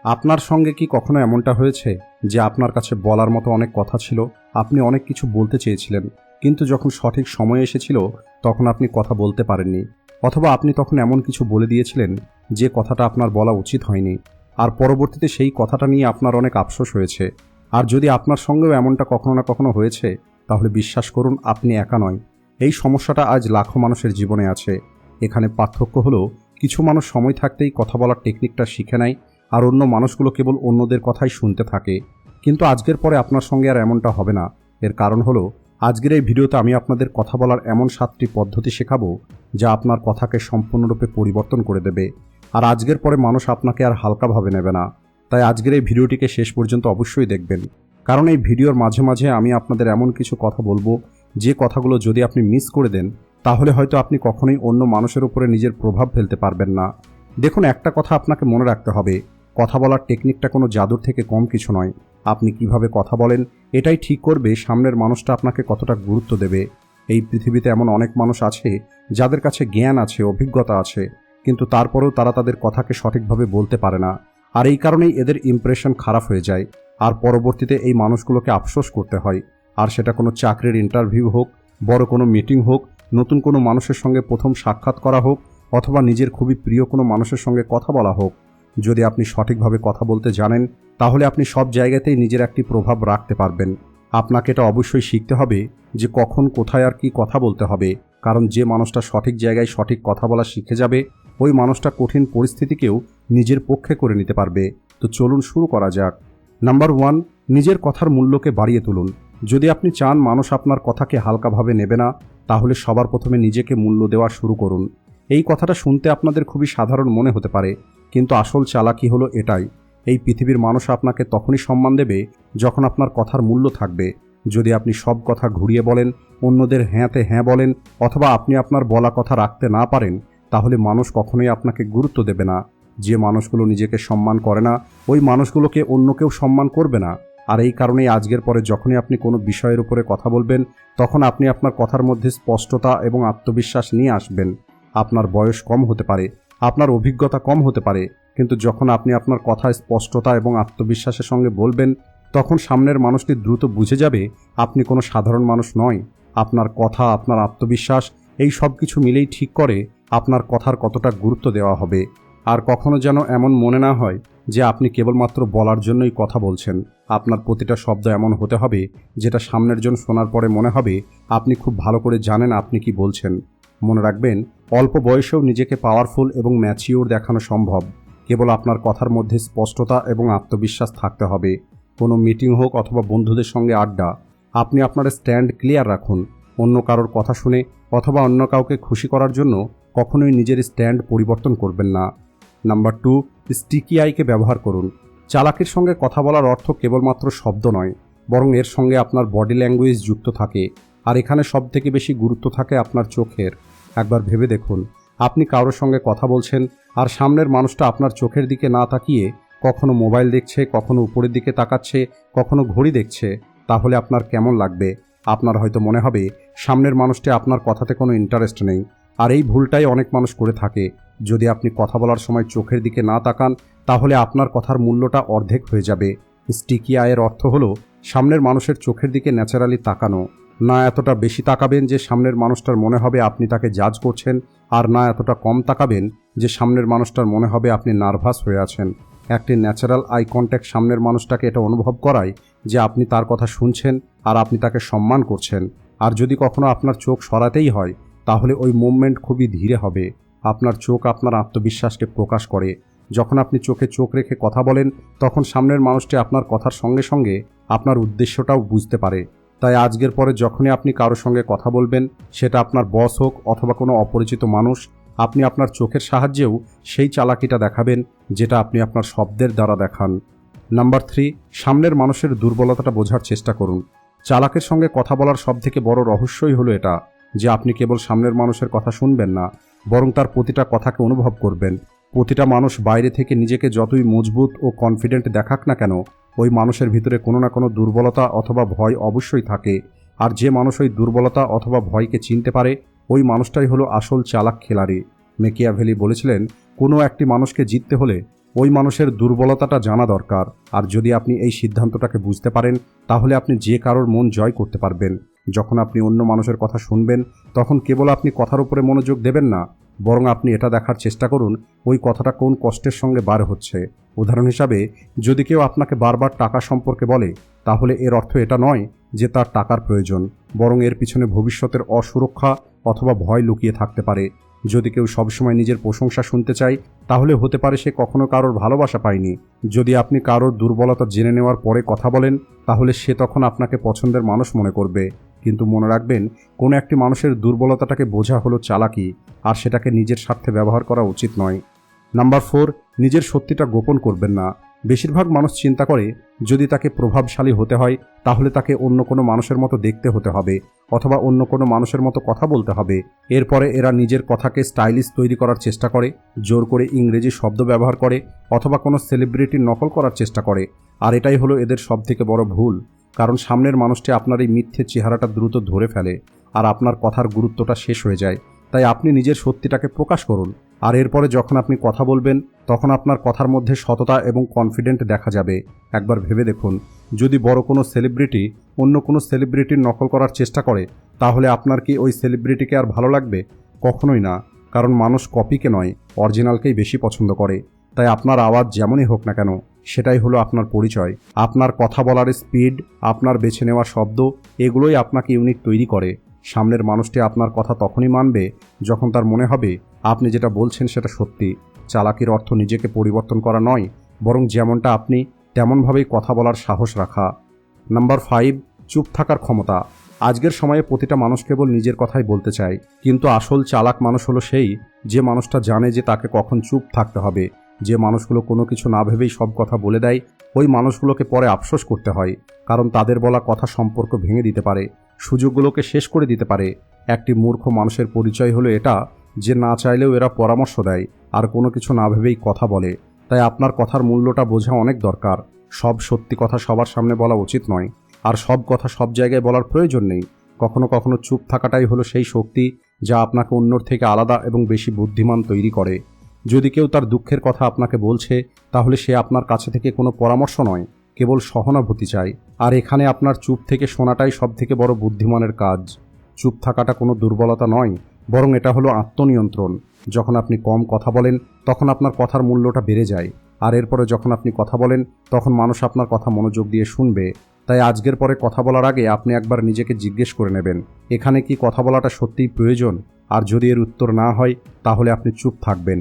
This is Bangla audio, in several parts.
আপনার সঙ্গে কি কখনো এমনটা হয়েছে যে আপনার কাছে বলার মতো অনেক কথা ছিল, আপনি অনেক কিছু বলতে চেয়েছিলেন, কিন্তু যখন সঠিক সময় এসেছিল তখন আপনি কথা বলতে পারেননি, অথবা আপনি তখন এমন কিছু বলে দিয়েছিলেন যে কথাটা আপনার বলা উচিত হয়নি, আর পরবর্তীতে সেই কথাটা নিয়ে আপনার অনেক আফসোস হয়েছে। আর যদি আপনার সঙ্গেও এমনটা কখনো না কখনো হয়েছে, তাহলে বিশ্বাস করুন আপনি একা নয়। এই সমস্যাটা আজ লাখো মানুষের জীবনে আছে। এখানে পার্থক্য হলো, কিছু মানুষ সময় থাকতেই কথা বলার টেকনিকটা শিখে নেয়, আর অন্য মানুষগুলো কেবল অন্যদের কথাই শুনতে থাকে। কিন্তু আজকের পরে আপনার সঙ্গে আর এমনটা হবে না। এর কারণ হলো, আজকের এই ভিডিওতে আমি আপনাদের কথা বলার এমন 7টি পদ্ধতি শেখাবো যা আপনার কথাকে সম্পূর্ণরূপে পরিবর্তন করে দেবে। আর আজকের পরে মানুষ আপনাকে আর হালকাভাবে নেবে না। তাই আজকের এই ভিডিওটিকে শেষ পর্যন্ত অবশ্যই দেখবেন, কারণ এই ভিডিওর মাঝে মাঝে আমি আপনাদের এমন কিছু কথা বলবো যে কথাগুলো যদি আপনি মিস করে দেন, তাহলে হয়তো আপনি কখনোই অন্য মানুষের উপরে নিজের প্রভাব ফেলতে পারবেন না। দেখুন, একটা কথা আপনাকে মনে রাখতে হবে, কথা বলার টেকনিকটা কোনো জাদুর থেকে কম কিছু নয়। আপনি কিভাবে কথা বলেন এটাই ঠিক করবে সামনের মানুষটা আপনাকে কতটা গুরুত্ব দেবে। এই পৃথিবীতে এমন অনেক মানুষ আছে যাদের কাছে জ্ঞান আছে, অভিজ্ঞতা আছে, কিন্তু তারপরেও তারা তাদের কথাকে সঠিকভাবে বলতে পারে না। আর এই কারণেই এদের ইমপ্রেশন খারাপ হয়ে যায়, আর পরবর্তীতে এই মানুষগুলোকে আফসোস করতে হয়। আর সেটা কোনো চাকরির ইন্টারভিউ হোক, বড় কোনো মিটিং হোক, নতুন কোনো মানুষের সঙ্গে প্রথম সাক্ষাৎ করা হোক, অথবা নিজের খুবই প্রিয় কোনো মানুষের সঙ্গে কথা বলা হোক। যদি আপনি সঠিকভাবে কথা বলতে জানেন, তাহলে আপনি সব জায়গাতেই নিজের একটি প্রভাব রাখতে পারবেন। আপনাকে এটা অবশ্যই শিখতে হবে যে কখন, কোথায় আর কি কথা বলতে হবে, কারণ যে মানুষটা সঠিক জায়গায় সঠিক কথা বলা শিখে যাবে, ওই মানুষটা কঠিন পরিস্থিতিকেও নিজের পক্ষে করে নিতে পারবে। তো চলুন শুরু করা যাক। নাম্বার 1, নিজের কথার মূল্যকে বাড়িয়ে তুলুন। যদি আপনি চান মানুষ আপনার কথাকে হালকাভাবে নেবে না, তাহলে সবার প্রথমে নিজেকে মূল্য দেওয়া শুরু করুন। এই কথাটা শুনতে আপনাদের খুবই সাধারণ মনে হতে পারে, কিন্তু আসল চালাকি হলো এটাই। এই পৃথিবীর মানুষ আপনাকে তখনই সম্মান দেবে যখন আপনার কথার মূল্য থাকবে। যদি আপনি সব কথা ঘুরিয়ে বলেন, অন্যদের হ্যাঁতে হ্যাঁ বলেন, অথবা আপনি আপনার বলা কথা রাখতে না পারেন, তাহলে মানুষ কখনোই আপনাকে গুরুত্ব দেবে না। যে মানুষগুলো নিজেকে সম্মান করে না, ওই মানুষগুলোকে অন্য কেউ সম্মান করবে না। আর এই কারণেই আজকের পরে যখনই আপনি কোনো বিষয়ের উপরে কথা বলবেন, তখন আপনি আপনার কথার মধ্যে স্পষ্টতা এবং আত্মবিশ্বাস নিয়ে আসবেন। আপনার বয়স কম হতে পারে, আপনার অভিজ্ঞতা কম হতে পারে, কিন্তু যখন আপনি আপনার কথায় স্পষ্টতা এবং আত্মবিশ্বাসের সঙ্গে বলবেন, তখন সামনের মানুষটি দ্রুত বুঝে যাবে আপনি কোনো সাধারণ মানুষ নয়। আপনার কথা, আপনার আত্মবিশ্বাস, এই সব কিছু মিলেই ঠিক করে আপনার কথার কতটা গুরুত্ব দেওয়া হবে। আর কখনো যেন এমন মনে না হয় যে আপনি কেবলমাত্র বলার জন্যই কথা বলছেন। আপনার প্রতিটা শব্দ এমন হতে হবে যেটা সামনের জন শোনার পরে মনে হবে আপনি খুব ভালো করে জানেন আপনি কি বলছেন। মনে রাখবেন, অল্প বয়সেও নিজেকে পাওয়ারফুল এবং ম্যাচিওর দেখানো সম্ভব। কেবল আপনার কথার মধ্যে স্পষ্টতা এবং আত্মবিশ্বাস থাকতে হবে। কোনো মিটিং হোক অথবা বন্ধুদের সঙ্গে আড্ডা, আপনি আপনার স্ট্যান্ড ক্লিয়ার রাখুন। অন্য কারোর কথা শুনে অথবা অন্য কাউকে খুশি করার জন্য কখনোই নিজের স্ট্যান্ড পরিবর্তন করবেন না। নাম্বার 2, স্টিকি আইকে ব্যবহার করুন। চালাকির সঙ্গে কথা বলার অর্থ কেবলমাত্র শব্দ নয়, বরং এর সঙ্গে আপনার বডি ল্যাঙ্গুয়েজ যুক্ত থাকে। আর এখানে সবথেকে বেশি গুরুত্ব থাকে আপনার চোখের। একবার ভেবে দেখুন, আপনি কারোর সঙ্গে কথা বলছেন আর সামনের মানুষটা আপনার চোখের দিকে না তাকিয়ে কখনো মোবাইল দেখছে, কখনো উপরের দিকে তাকাচ্ছে, কখনো ঘড়ি দেখছে, তাহলে আপনার কেমন লাগবে? আপনার হয়তো মনে হবে সামনের মানুষটি আপনার কথাতে কোনো ইন্টারেস্ট নেই। আর এই ভুলটাই অনেক মানুষ করে থাকে। যদি আপনি কথা বলার সময় চোখের দিকে না তাকান, তাহলে আপনার কথার মূল্যটা অর্ধেক হয়ে যাবে। স্টিকি আইয়ের অর্থ হলো সামনের মানুষের চোখের দিকে ন্যাচারালি তাকানো। না এতটা বেশি তাকাবেন যে সামনের মানুষটার মনে হবে আপনি তাকে জাজ করছেন, আর না এতটা কম তাকাবেন যে সামনের মানুষটার মনে হবে আপনি নার্ভাস হয়ে আছেন। একটি ন্যাচারাল আই কন্ট্যাক্ট সামনের মানুষটাকে এটা অনুভব করায় যে আপনি তার কথা শুনছেন আর আপনি তাকে সম্মান করছেন। আর যদি কখনো আপনার চোখ সরাতেই হয়, তাহলে ওই মুভমেন্ট খুবই ধীরে হবে। আপনার চোখ আপনার আত্মবিশ্বাসকে প্রকাশ করে। যখন আপনি চোখে চোখ রেখে কথা বলেন, তখন সামনের মানুষটি আপনার কথার সঙ্গে সঙ্গে আপনার উদ্দেশ্যটাও বুঝতে পারে। তাই আজকের পরে যখনই আপনি কারোর সঙ্গে কথা বলবেন, সেটা আপনার বস হোক অথবা কোনো অপরিচিত মানুষ, আপনি আপনার চোখের সাহায্যেও সেই চালাকিটা দেখাবেন যেটা আপনি আপনার শব্দের দ্বারা দেখান। নাম্বার 3, সামনের মানুষের দুর্বলতাটা বোঝার চেষ্টা করুন। চালাকের সঙ্গে কথা বলার সবথেকে বড় রহস্যই হলো এটা যে আপনি কেবল সামনের মানুষের কথা শুনবেন না, বরং তার প্রতিটা কথাকে অনুভব করবেন। প্রতিটা মানুষ বাইরে থেকে নিজেকে যতই মজবুত ও কনফিডেন্ট দেখাক না কেন, ওই মানুষের ভিতরে কোনো না কোনো দুর্বলতা অথবা ভয় অবশ্যই থাকে। আর যে মানুষ ওই দুর্বলতা অথবা ভয়কে চিনতে পারে, ওই মানুষটাই হলো আসল চালাক খেলাড়ি। মেকিয়াভেলি বলেছিলেন, কোনো একটি মানুষকে জিততে হলে ওই মানুষের দুর্বলতাটা জানা দরকার। আর যদি আপনি এই সিদ্ধান্তটাকে বুঝতে পারেন, তাহলে আপনি যে কারোর মন জয় করতে পারবেন। যখন আপনি অন্য মানুষের কথা শুনবেন, তখন কেবল আপনি কথার উপরে মনোযোগ দেবেন না, বরং আপনি এটা দেখার চেষ্টা করুন ওই কথাটা কোন কষ্টের সঙ্গে বার হচ্ছে। উদাহরণ হিসাবে, যদি কেউ আপনাকে বারবার টাকা সম্পর্কে বলে, তাহলে এর অর্থ এটা নয় যে তার টাকার প্রয়োজন, বরং এর পিছনে ভবিষ্যতের অসুরক্ষা অথবা ভয় লুকিয়ে থাকতে পারে। যদি কেউ সবসময় নিজের প্রশংসা শুনতে চায়, তাহলে হতে পারে সে কখনো কারোর ভালোবাসা পায়নি। যদি আপনি কারোর দুর্বলতা জেনে নেওয়ার পরে কথা বলেন, তাহলে সে তখন আপনাকে পছন্দের মানুষ মনে করবে। কিন্তু মনে রাখবেন, কোনো একটি মানুষের দুর্বলতাটাকে বোঝা হলো চালাকি, আর সেটাকে নিজের স্বার্থে ব্যবহার করা উচিত নয়। নাম্বার 4, নিজের সত্যিটা গোপন করবেন না। বেশিরভাগ মানুষ চিন্তা করে, যদি তাকে প্রভাবশালী হতে হয়, তাহলে তাকে অন্য কোনো মানুষের মতো দেখতে হতে হবে, অথবা অন্য কোনো মানুষের মতো কথা বলতে হবে। এরপরে এরা নিজের কথাকে স্টাইলিশ তৈরি করার চেষ্টা করে, জোর করে ইংরেজি শব্দ ব্যবহার করে, অথবা কোনো সেলিব্রিটির নকল করার চেষ্টা করে। আর এটাই হলো এদের সবথেকে বড় ভুল, কারণ সামনের মানুষটি আপনার এই মিথ্যে চেহারাটা দ্রুত ধরে ফেলে, আর আপনার কথার গুরুত্বটা শেষ হয়ে যায়। তাই আপনি নিজের সত্যিটাকে প্রকাশ করুন, আর এরপরে যখন আপনি কথা বলবেন, তখন আপনার কথার মধ্যে সততা এবং কনফিডেন্ট দেখা যাবে। একবার ভেবে দেখুন, যদি বড় কোনো সেলিব্রিটি অন্য কোনো সেলিব্রিটির নকল করার চেষ্টা করে, তাহলে আপনার কি ওই সেলিব্রিটিকে আর ভালো লাগবে? কখনোই না, কারণ মানুষ কপিকে নয়, অরিজিনালকেই বেশি পছন্দ করে। তাই আপনার আওয়াজ যেমনই হোক না কেন, সেটাই হলো আপনার পরিচয়। আপনার কথা বলার স্পিড, আপনার বেছে নেওয়া শব্দ, এগুলোই আপনাকে ইউনিক তৈরি করে। সামনের মানুষটি আপনার কথা তখনই মানবে যখন তার মনে হবে আপনি যেটা বলছেন সেটা সত্যি। চালাকির অর্থ নিজেকে পরিবর্তন করা নয়, বরং যেমনটা আপনি তেমনভাবেই কথা বলার সাহস রাখা। নাম্বার 5, চুপ থাকার ক্ষমতা। আজকের সময়ে প্রতিটা মানুষ কেবল নিজের কথাই বলতে চায়, কিন্তু আসল চালাক মানুষ হলো সেই যে মানুষটা জানে যে তাকে কখন চুপ থাকতে হবে। যে মানুষগুলো কোনো কিছু না ভেবেই সব কথা বলে দেয়, ওই মানুষগুলোকে পরে আফসোস করতে হয়, কারণ তাদের বলা কথা সম্পর্ক ভেঙে দিতে পারে, সুযোগগুলোকে শেষ করে দিতে পারে। একটি মূর্খ মানুষের পরিচয় হলো এটা, যে না চাইলেও এরা পরামর্শ দেয় আর কোনো কিছু না ভেবেই কথা বলে। তাই আপনার কথার মূল্যটা বোঝা অনেক দরকার। সব সত্যি কথা সবার সামনে বলা উচিত নয়, আর সব কথা সব জায়গায় বলার প্রয়োজন নেই। কখনো কখনো চুপ থাকাটাই হলো সেই শক্তি যা আপনাকে অন্যর থেকে আলাদা এবং বেশি বুদ্ধিমান তৈরি করে। যদি কেউ তার দুঃখের কথা আপনাকে বলছে, তাহলে সে আপনার কাছে থেকে কোনো পরামর্শ নয়, কেবল সহানুভূতি চায়। আর এখানে আপনার চুপ থেকে শোনাটাই সবথেকে বড় বুদ্ধিমানের কাজ। চুপ থাকাটা কোনো দুর্বলতা নয়, বরং এটা হলো আত্মনিয়ন্ত্রণ। যখন আপনি কম কথা বলেন, তখন আপনার কথার মূল্যটা বেড়ে যায়, আর এরপরে যখন আপনি কথা বলেন, তখন মানুষ আপনার কথা মনোযোগ দিয়ে শুনবে। তাই আজকের পরে কথা বলার আগে আপনি একবার নিজেকে জিজ্ঞেস করে নেবেন, এখানে কি কথা বলাটা সত্যিই প্রয়োজন? আর যদি এর উত্তর না হয়, তাহলে আপনি চুপ থাকবেন।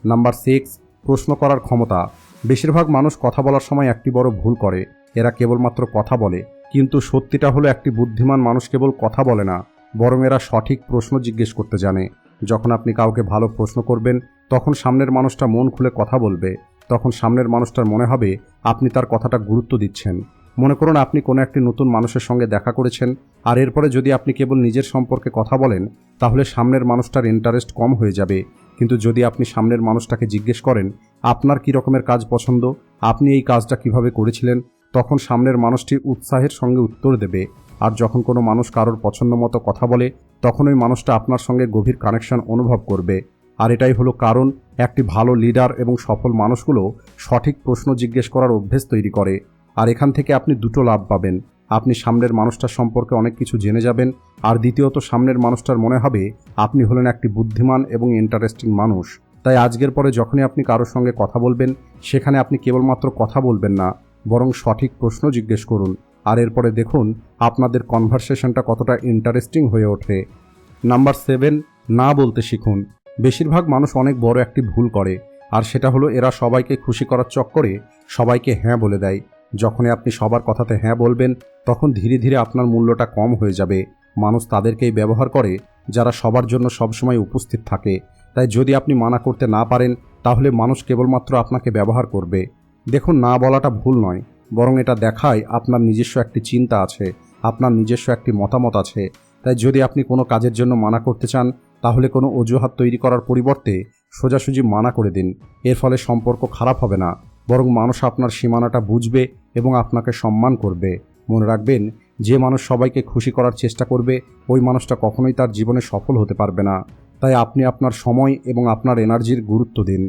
নাম্বার 6, প্রশ্ন করার ক্ষমতা। বেশিরভাগ মানুষ কথা বলার সময় একটি বড় ভুল করে, এরা কেবলমাত্র কথা বলে। কিন্তু সত্যিটা হলো, একটি বুদ্ধিমান মানুষ কেবল কথা বলে না, বরং এরা সঠিক প্রশ্ন জিজ্ঞেস করতে জানে। যখন আপনি কাউকে ভালো প্রশ্ন করবেন, তখন সামনের মানুষটা মন খুলে কথা বলবে। তখন সামনের মানুষটার মনে হবে আপনি তার কথাটা গুরুত্ব দিচ্ছেন। মনে করুন আপনি কোনো একটি নতুন মানুষের সঙ্গে দেখা করেছেন, আর এরপরে যদি আপনি কেবল নিজের সম্পর্কে কথা বলেন, তাহলে সামনের মানুষটার ইন্টারেস্ট কম হয়ে যাবে। কিন্তু যদি আপনি সামনের মানুষটাকে জিজ্ঞেস করেন আপনার কী রকমের কাজ পছন্দ, আপনি এই কাজটা কিভাবে করেছিলেন, তখন সামনের মানুষটি উৎসাহের সঙ্গে উত্তর দেবে। আর যখন কোনো মানুষ কারোর পছন্দ মতো কথা বলে, তখন ওই মানুষটা আপনার সঙ্গে গভীর কানেকশন অনুভব করবে। আর এটাই হলো কারণ একটি ভালো লিডার এবং সফল মানুষগুলো সঠিক প্রশ্ন জিজ্ঞেস করার অভ্যেস তৈরি করে। আর এখান থেকে আপনি দুটো লাভ পাবেন, আপনি সামনের মানুষটার সম্পর্কে অনেক কিছু জেনে যাবেন, আর দ্বিতীয়ত সামনের মানুষটার মনে হবে আপনি হলেন একটি বুদ্ধিমান এবং ইন্টারেস্টিং মানুষ। তাই আজকের পরে যখনই আপনি কারোর সঙ্গে কথা বলবেন, সেখানে আপনি কেবলমাত্র কথা বলবেন না, বরং সঠিক প্রশ্ন জিজ্ঞেস করুন। আর এরপরে দেখুন আপনাদের কনভারসেশনটা কতটা ইন্টারেস্টিং হয়ে ওঠে। নাম্বার 7, না বলতে শিখুন। বেশিরভাগ মানুষ অনেক বড় একটি ভুল করে, আর সেটা হলো এরা সবাইকে খুশি করার চক্করে সবাইকে হ্যাঁ বলে দেয়। যখনই আপনি সবার কথাতে হ্যাঁ বলবেন, তখন ধীরে ধীরে আপনার মূল্যটা কম হয়ে যাবে। মানুষ তাদেরকেই ব্যবহার করে যারা সবার জন্য সবসময় উপস্থিত থাকে। তাই যদি আপনি মানা করতে না পারেন, তাহলে মানুষ কেবলমাত্র আপনাকে ব্যবহার করবে। দেখুন, না বলাটা ভুল নয়, বরং এটা দেখায় আপনার নিজস্ব একটি চিন্তা আছে, আপনার নিজস্ব একটি মতামত আছে। তাই যদি আপনি কোনো কাজের জন্য মানা করতে চান, তাহলে কোনো অজুহাত তৈরি করার পরিবর্তে সোজাসুজি মানা করে দিন। এর ফলে সম্পর্ক খারাপ হবে না, বরং মানুষ আপনার সীমানাটা বুঝবে এবং আপনাকে সম্মান করবে। মনে রাখবেন, যে মানুষ সবাইকে খুশি করার চেষ্টা করবে, ওই মানুষটা কখনোই তার জীবনে সফল হতে পারবে না। তাই আপনি আপনার সময় এবং আপনার এনার্জির গুরুত্ব দিন।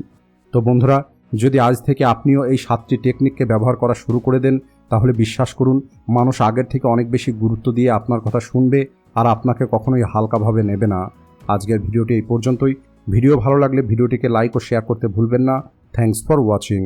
তো বন্ধুরা, যদি আজ থেকে আপনিও এই 7টি টেকনিককে ব্যবহার করা শুরু করে দেন, তাহলে বিশ্বাস করুন, মানুষ আগের থেকে অনেক বেশি গুরুত্ব দিয়ে আপনার কথা শুনবে আর আপনাকে কখনোই হালকাভাবে নেবে না। আজকের ভিডিওটি এই পর্যন্তই। ভিডিও ভালো লাগলে ভিডিওটিকে লাইক ও শেয়ার করতে ভুলবেন না। Thanks for watching.